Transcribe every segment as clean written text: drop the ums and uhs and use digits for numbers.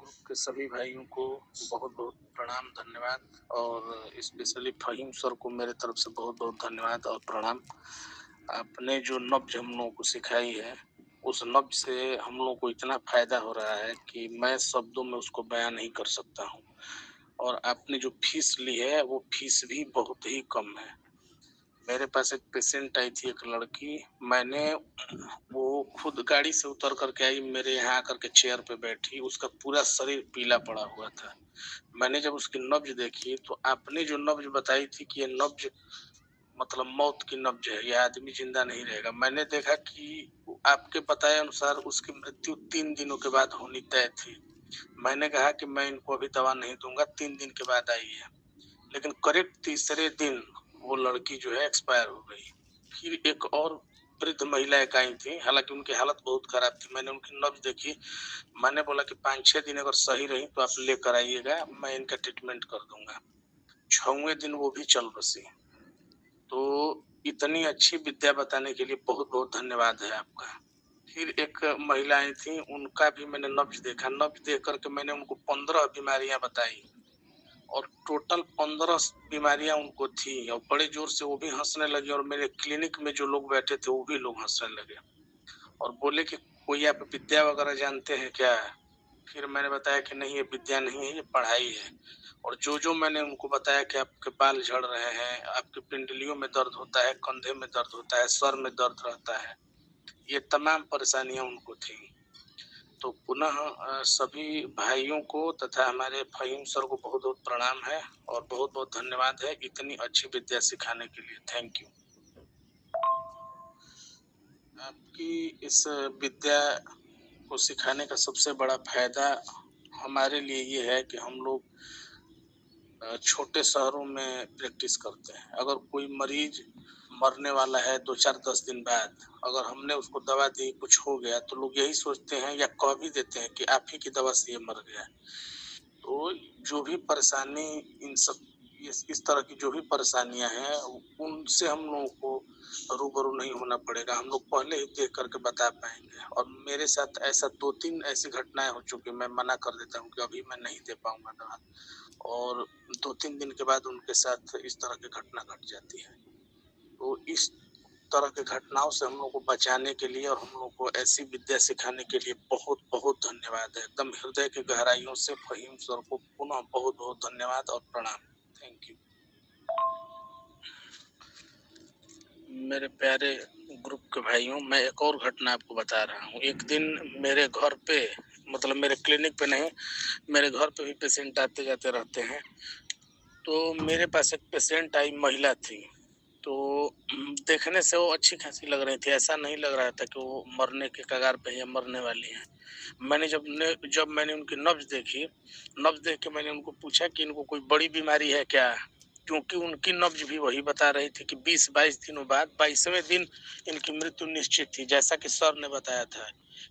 Group के सभी भाइयों को बहुत-बहुत प्रणाम, धन्यवाद और स्पेशली फ़हीम सर को मेरे तरफ से बहुत-बहुत धन्यवाद और प्रणाम। आपने जो नब्ज़ हम लोगों को सिखाई है, उस नब्ज़ से हम लोगों को इतना फ़ायदा हो रहा है कि मैं शब्दों में उसको बयाँ नहीं कर सकता हूँ। और आपने जो फ़ीस ली है, वो फ़ीस भी बहुत ही कम है। मेरे पास एक पेशेंट आई थी, एक लड़की, मैंने वो खुद गाड़ी से उतर कर के आई, मेरे यहाँ आकर के चेयर पे बैठी, उसका पूरा शरीर पीला पड़ा हुआ था। मैंने जब उसकी नब्ज़ देखी, तो आपने जो नब्ज़ बताई थी कि ये नब्ज़ मतलब मौत की नब्ज़ है, ये आदमी ज़िंदा नहीं रहेगा। मैंने देखा कि आपके बताए अनुसार उसकी मृत्यु 3 दिनों के बाद होनी तय थी। मैंने कहा कि मैं इनको अभी दवा नहीं दूँगा, 3 दिन के बाद आइए। लेकिन करेक्ट तीसरे दिन वो लड़की जो है एक्सपायर हो गई। फिर एक और वृद्ध महिला एक आई थी, हालाँकि उनकी हालत बहुत खराब थी। मैंने उनकी नब्ज़ देखी, मैंने बोला कि 5-6 दिन अगर सही रहीं तो आप लेकर आइएगा, मैं इनका ट्रीटमेंट कर दूँगा। 6वें दिन वो भी चल बसी। तो इतनी अच्छी विद्या बताने के लिए बहुत-बहुत धन्यवाद है आपका। फिर एक महिला आई थी, उनका भी मैंने नब्ज़ देखा, नब्ज़ देख कर के मैंने उनको 15 बीमारियाँ बताई। और टोटल 15 बीमारियां उनको थी और बड़े जोर से वो भी हंसने लगे और मेरे क्लिनिक में जो लोग बैठे थे वो भी लोग हंसने लगे और बोले कि कोई आप विद्या वगैरह जानते हैं क्या? फिर मैंने बताया कि नहीं, ये विद्या नहीं है, ये पढ़ाई है। और जो मैंने उनको बताया कि आपके बाल झड़ रहे हैं, आपकी पिंडलियों में दर्द होता है, कंधे में दर्द होता है, सर में दर्द रहता है, ये तमाम परेशानियां उनको थी। तो पुनः सभी भाइयों को तथा हमारे फ़हीम सर को बहुत-बहुत प्रणाम है और बहुत-बहुत धन्यवाद है इतनी अच्छी विद्या सिखाने के लिए। Thank you. आपकी इस विद्या को सिखाने का सबसे बड़ा फ़ायदा हमारे लिए ये है कि हम लोग छोटे शहरों में प्रैक्टिस करते हैं। अगर कोई मरीज़ मरने वाला है 2-4-10 दिन बाद, अगर हमने उसको दवा दी, कुछ हो गया, तो लोग यही सोचते हैं या कह भी देते हैं कि आप ही की दवा से ये मर गया। तो जो भी परेशानी इन सब इस तरह की जो भी परेशानियाँ हैं, उनसे हम लोगों को रूबरू नहीं होना पड़ेगा। हम लोग पहले ही देख कर के बता पाएँगे और मेरे साथ ऐसा 2-3 ऐसी घटनाएँ हो चुकी हैं, मैं मना कर देता हूँ कि अभी मैं नहीं दे पाऊँगा दवा और 2-3 दिन के बाद उनके साथ इस तरह की घटना घट जाती है। तो इस तरह की घटनाओं से हम लोग को बचाने के लिए और हम लोग को ऐसी विद्या सिखाने के लिए बहुत-बहुत धन्यवाद है। एकदम हृदय की गहराइयों से फ़हीम सर को पुनः बहुत-बहुत धन्यवाद और प्रणाम। Thank you. मेरे प्यारे ग्रुप के भाइयों, मैं एक और घटना आपको बता रहा हूँ। एक दिन मेरे घर पे मतलब मेरे क्लिनिक पे नहीं, मेरे घर पे भी पेशेंट आते-जाते रहते हैं। तो मेरे पास एक पेशेंट आई, महिला थी। तो देखने से वो अच्छी-खासी लग रही थी, ऐसा नहीं लग रहा था कि वो मरने के कगार पे है या मरने वाली हैं। जब मैंने उनकी नब्ज़ देखी, नब्ज़ देख के मैंने उनको पूछा कि इनको कोई बड़ी बीमारी है क्या? क्योंकि उनकी नब्ज़ भी वही बता रही थी कि 20-22 दिनों बाद 22वें दिन इनकी मृत्यु निश्चित थी। जैसा कि सर ने बताया था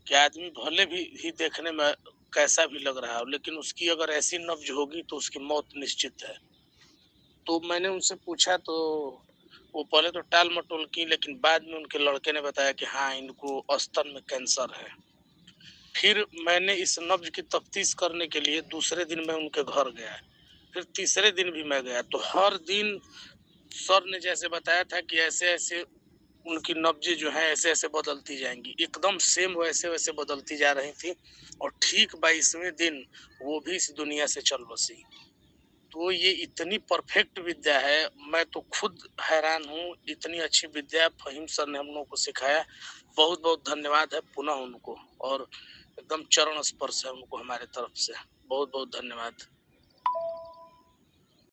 कि आदमी भले भी ही देखने में कैसा भी लग रहा हो, लेकिन उसकी अगर ऐसी नब्ज़ होगी तो उसकी मौत निश्चित है। तो मैंने उनसे पूछा तो वो पहले तो टाल-मटोल की, लेकिन बाद में उनके लड़के ने बताया कि हाँ, इनको स्तन में कैंसर है। फिर मैंने इस नब्ज़ की तफ्तीश करने के लिए दूसरे दिन मैं उनके घर गया। फिर तीसरे दिन भी मैं गया, तो हर दिन सर ने जैसे बताया था कि ऐसे-ऐसे उनकी नब्ज़ें जो हैं ऐसे-ऐसे बदलती जाएँगी। एकदम सेम वैसे-वैसे बदलती जा रही थी और ठीक 22वें दिन वो भी इस दुनिया से चल बसी। तो ये इतनी परफेक्ट विद्या है, मैं तो खुद हैरान हूँ, इतनी अच्छी विद्या फ़हीम सर ने हम लोगों को सिखाया। बहुत-बहुत धन्यवाद है पुनः उनको और एकदम चरण स्पर्श है उनको हमारे तरफ से। बहुत-बहुत धन्यवाद।